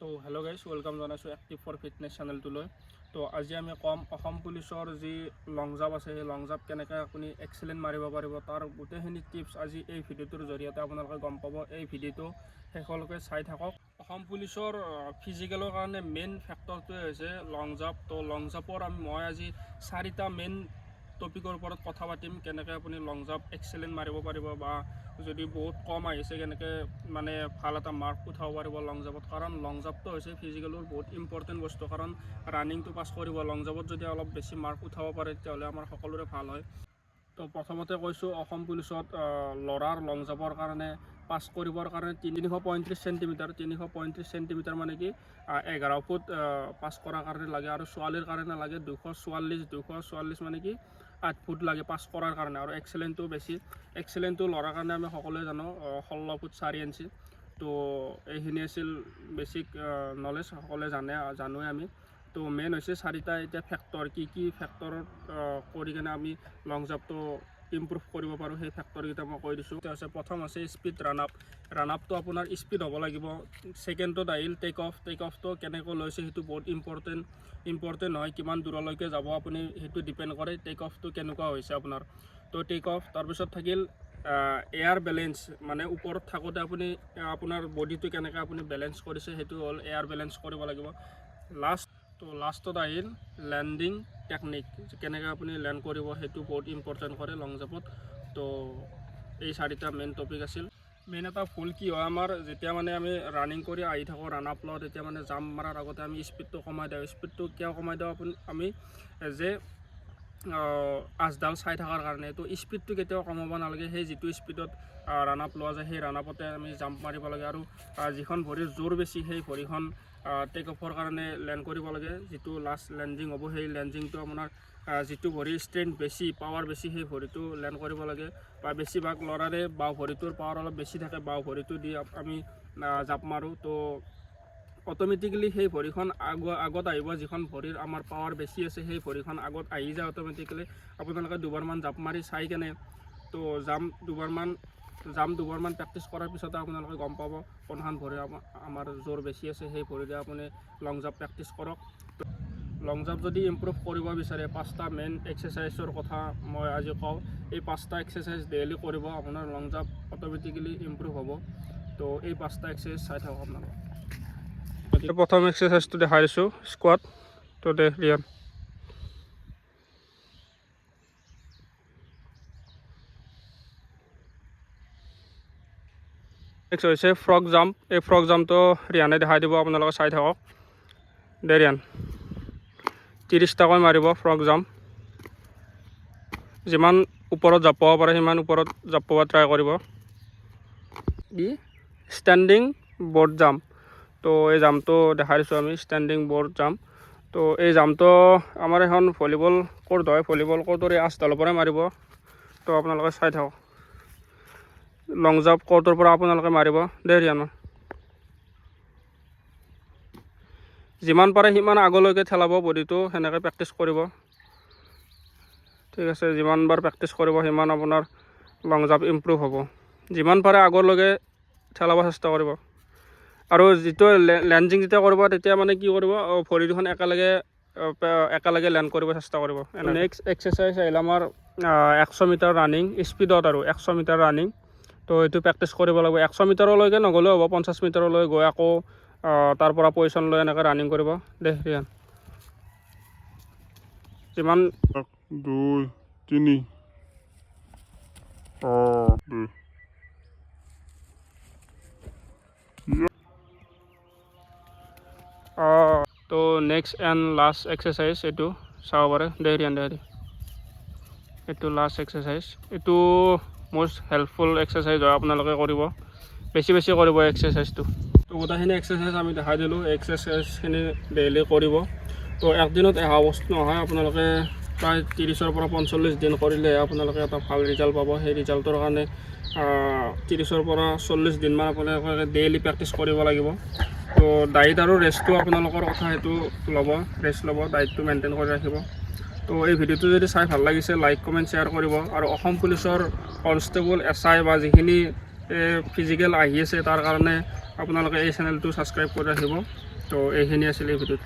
তো hello' guys, welcome জনাইছোঁ active for fitness চেনেলটোলৈ। তো আজি আমি ক'ম অসম পুলিচৰ যি লং জাম্প আছে, সেই লং জাম্প কেনেকৈ আপুনি এক্সেলেণ্ট মাৰিব পাৰিব, তাৰ গোটেইখিনি টিপছ আজি এই ভিডিঅ'টোৰ জৰিয়তে আপোনালোকে গম পাব। এই ভিডিঅ'টো শেষলৈকে চাই থাকক। অসম পুলিচৰ ফিজিকেলৰ কাৰণে মেইন ফেক্টৰটোৱে হৈছে লং জাম্প। তো লং জাম্পৰ মই আজি 4টা মেইন টপিকৰ ওপৰত কথা পাতিম। কেনেকৈ আপুনি লং জাম্প এক্সেলেণ্ট মাৰিব পাৰিব, বা যদি বহুত কম আহিছে কেনেকৈ মানে ভাল এটা মাৰ্ক উঠাব পাৰিব লং জাম্পত। কাৰণ লং জাম্পটো হৈছে ফিজিকেলৰ বহুত ইম্পৰ্টেণ্ট বস্তু, কাৰণ ৰানিংটো পাছ কৰিব। লং জাম্পত যদি অলপ বেছি মাৰ্ক উঠাব পাৰে তেতিয়াহ'লে আমাৰ সকলোৰে ভাল হয়। তো প্ৰথমতে কৈছোঁ, অসম পুলিচত ল'ৰাৰ লং জাম্পৰ কাৰণে পাছ কৰিবৰ কাৰণে 335 চেণ্টিমিটাৰ 335 চেণ্টিমিটাৰ মানে কি 11 ফুট পাছ কৰাৰ কাৰণে লাগে। আৰু ছোৱালীৰ কাৰণে লাগে 244 মানে কি 8 ফুট লাগে পাছ কৰাৰ কাৰণে। আৰু এক্সেলেণ্টটো বেছি, এক্সেলেণ্টটো ল'ৰাৰ কাৰণে আমি সকলোৱে জানো 16 ফুট 4 ইঞ্চি। তো এইখিনি আছিল বেছিক নলেজ, সকলোৱে জানোৱে আমি। তো মেইন হৈছে 4টা এতিয়া ফেক্টৰ, কি ফেক্টৰত কৰি কিনে আমি লং জাম্পটো ইম্প্ৰুভ কৰিব পাৰোঁ, সেই ফেক্টৰকেইটা মই কৈ দিছোঁ। এতিয়া হৈছে প্ৰথম আছে স্পীড ৰান আপটো আপোনাৰ স্পীড হ'ব লাগিব। ছেকেণ্ডত আহিল টেক অফটো কেনেকৈ লৈছে সেইটো বহুত ইম্পৰ্টেণ্ট হয়। কিমান দূৰলৈকে যাব আপুনি সেইটো ডিপেণ্ড কৰে টেক অফটো কেনেকুৱা হৈছে আপোনাৰ। তো টেক অফ, তাৰপিছত থাকিল এয়াৰ বেলেঞ্চ, মানে ওপৰত থাকোঁতে আপুনি আপোনাৰ বডিটো কেনেকৈ আপুনি বেলেঞ্চ কৰিছে, সেইটো হ'ল এয়াৰ বেলেঞ্চ কৰিব লাগিব। লাষ্টত আহিল লেণ্ডিং টেকনিক, কেনেকৈ আপুনি লেণ্ড কৰিব, সেইটো বহুত ইম্পৰ্টেণ্ট কৰে লং জাম্পত। তো এই 4টা মেইন টপিক আছিল। মেইন এটা ভুল কি হয় আমাৰ, যেতিয়া মানে আমি ৰানিং কৰি আহি থাকোঁ, ৰান আপ লওঁ, তেতিয়া মানে জাম্প মাৰাৰ আগতে আমি স্পীডটো কমাই দিওঁ। স্পীডটো কিয় কমাই দিওঁ আমি যে আচডাল চাই থকাৰ কাৰণে। তো স্পীডটো কেতিয়াও কমাব নালাগে। সেই যিটো স্পীডত ৰান আপ লোৱা যায় সেই ৰান আপতে আমি জাম্প মাৰিব লাগে। আৰু যিখন ভৰিৰ জোৰ বেছি সেই ভৰিখন টেক অফৰ কাৰণে লেণ্ড কৰিব লাগে। যিটো লাষ্ট লেণ্ডিং হ'ব, সেই লেণ্ডিংটো আপোনাৰ যিটো ভৰিৰ ষ্ট্ৰেংথ বেছি, পাৱাৰ বেছি, সেই ভৰিটো লেণ্ড কৰিব লাগে। বা বেছিভাগ ল'ৰাৰে বাওঁ ভৰিটোৰ পাৱাৰ অলপ বেছি থাকে, বাওঁ ভৰিটো দি আমি জাঁপ মাৰোঁ। তো অট'মেটিকেলি সেই ভৰিখন আগত আহিব, যিখন ভৰিৰ আমাৰ পাৱাৰ বেছি আছে সেই ভৰিখন আগত আহি যায় অট'মেটিকেলি। আপোনালোকে দুবাৰমান জাঁপ মাৰি চাই কেনে, তো জাম্প দুবাৰমান প্ৰেক্টিছ কৰাৰ পিছতে আপোনালোকে গম পাব কোনখন ভৰি আমাৰ জোৰ বেছি আছে, সেই ভৰিৰে আপুনি লং জাম্প প্ৰেক্টিছ কৰক। লং জাম্প যদি ইম্প্ৰুভ কৰিব বিচাৰে, 5টা মেইন এক্সাৰচাইজৰ কথা মই আজি কওঁ। এই 5টা এক্সাৰচাইজ ডেইলি কৰিব, আপোনাৰ লং জাম্প অট'মেটিকেলি ইম্প্ৰুভ হ'ব। তো এই 5টা এক্সাৰচাইজ চাই থাকক আপোনালোকে। প্ৰথম এক্সাৰচাইজটো দেখাই দিছোঁ, স্কোৱাট। তো দে ৰিয়ান। নেক্সট হৈছে ফ্ৰগ জাম্প। এই ফ্ৰগ জাম্পটো ৰিয়ানে দেখাই দিব, আপোনালোকে চাই থাকক। দে ৰিয়ান, 30টাকৈ মাৰিব ফ্ৰগ জাম্প। যিমান ওপৰত জাঁপাব পাৰে সিমান ওপৰত জাঁপাব ট্ৰাই কৰিব। Standing board jump. তো এই জাম্পটো দেখাই দিছোঁ আমি, ষ্টেণ্ডিং বৰ্ড জাম্প। তো এই জাম্পটো আমাৰ এখন ভলীবল কোৰ্ট হয়, ভলীবল কোৰ্টৰ এই আচডালৰ পৰাই মাৰিব। তো আপোনালোকে চাই থাকক। লং জাম্প কোৰ্টৰ পৰা আপোনালোকে মাৰিব। দে ৰিয়ান, যিমান পাৰে সিমান আগলৈকে ঠেলাব বডিটো, সেনেকৈ প্ৰেক্টিছ কৰিব। ঠিক আছে, যিমানবাৰ প্ৰেক্টিছ কৰিব সিমান আপোনাৰ লং জাম্প ইম্প্ৰুভ হ'ব। যিমান পাৰে আগলৈকে ঠেলাব চেষ্টা কৰিব। আৰু যিটো লেণ্ডিং যেতিয়া কৰিব, তেতিয়া মানে কি কৰিব, ভৰি দুখন একেলগে লেণ্ড কৰিব চেষ্টা কৰিব। নেক্সট এক্সাৰচাইজ আহিল আমাৰ 100 মিটাৰ ৰানিং স্পীডত, আৰু 100 মিটাৰ ৰানিং। তো এইটো প্ৰেক্টিছ কৰিব লাগিব। 100 মিটাৰলৈকে নগ'লেও হ'ব, 50 মিটাৰলৈ গৈ আকৌ তাৰ পৰা পজিশ্যন লৈ এনেকৈ ৰানিং কৰিব। দে ৰিয়ান, যিমান 1 2 3 তো নেক্সট এণ্ড লাষ্ট এক্সাৰচাইজ এইটো চাব পাৰে। দে ৰিয়ান, এইটো লাষ্ট এক্সাৰচাইজ। এইটো মষ্ট হেল্পফুল এক্সাৰচাইজ হয়, আপোনালোকে কৰিব, বেছি কৰিব এক্সাৰচাইজটো। তো গোটেইখিনি এক্সাৰচাইজ আমি দেখাই দিলোঁ। এক্সাৰচাইজখিনি ডেইলি কৰিব। তো একদিনত এহা বস্তু নহয়, আপোনালোকে প্ৰায় 30ৰ পৰা 45 দিন কৰিলেহে আপোনালোকে এটা ভাল ৰিজাল্ট পাব। সেই ৰিজাল্টৰ কাৰণে 30ৰ পৰা 40 দিনমান আপোনালোকে ডেইলি প্ৰেক্টিছ কৰিব লাগিব। তো ডায়েট আৰু ৰেষ্টটো আপোনালোকৰ কথা, সেইটো ৰেষ্ট ল'ব, ডায়েটটো মেইনটেইন কৰি ৰাখিব। তো এই ভিডিঅ'টো যদি চাই ভাল লাগিছে, লাইক কমেণ্ট শ্বেয়াৰ কৰিব। আৰু অসম পুলিচৰ কনষ্টেবল SI বা যিখিনি ফিজিকেল আহি আছে, তাৰ কাৰণে আপোনালোকে এই চেনেলটো ছাবস্ক্ৰাইব কৰি ৰাখিব। তো এইখিনি আছিলে এই ভিডিঅ'ত।